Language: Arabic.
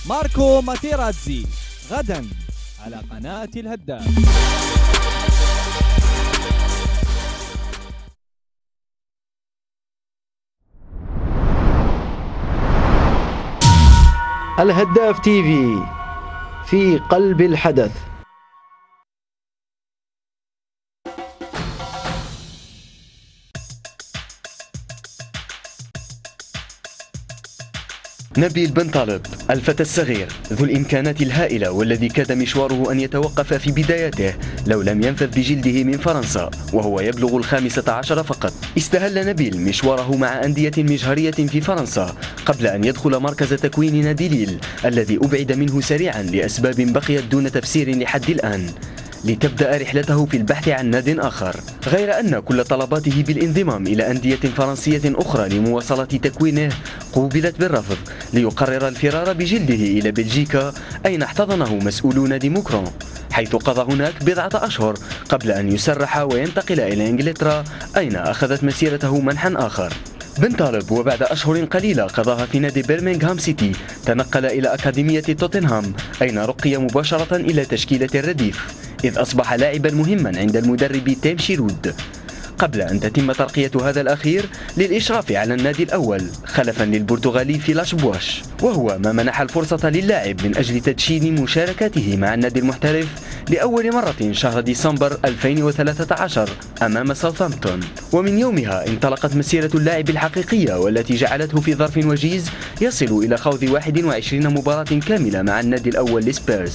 ماركو ماتيراتزي غدا على قناة الهداف. الهداف تيفي في قلب الحدث. نبيل بن طالب، الفتى الصغير ذو الإمكانات الهائلة والذي كاد مشواره أن يتوقف في بداياته لو لم ينفذ بجلده من فرنسا وهو يبلغ 15 فقط. استهل نبيل مشواره مع أندية مجهرية في فرنسا قبل أن يدخل مركز تكوين نادي ليل الذي أبعد منه سريعا لأسباب بقيت دون تفسير لحد الآن، لتبدأ رحلته في البحث عن ناد آخر، غير أن كل طلباته بالانضمام إلى أندية فرنسية أخرى لمواصلة تكوينه قوبلت بالرفض، ليقرر الفرار بجلده إلى بلجيكا أين احتضنه مسؤولو نادي موكرون، حيث قضى هناك بضعة أشهر قبل أن يسرح وينتقل إلى إنجلترا أين أخذت مسيرته منحا آخر. بن طالب وبعد أشهر قليلة قضاها في نادي برمنغهام سيتي تنقل إلى أكاديمية توتنهام أين رقي مباشرة إلى تشكيلة الرديف، إذ أصبح لاعبا مهما عند المدرب تيم شيرود، قبل أن تتم ترقية هذا الأخير للإشراف على النادي الأول خلفا للبرتغالي فيلاش بواش، وهو ما منح الفرصة للاعب من أجل تدشين مشاركاته مع النادي المحترف لأول مرة شهر ديسمبر 2013 أمام ساوثهامبتون. ومن يومها انطلقت مسيرة اللاعب الحقيقية والتي جعلته في ظرف وجيز يصل إلى خوض 21 مباراة كاملة مع النادي الأول لسبيرز.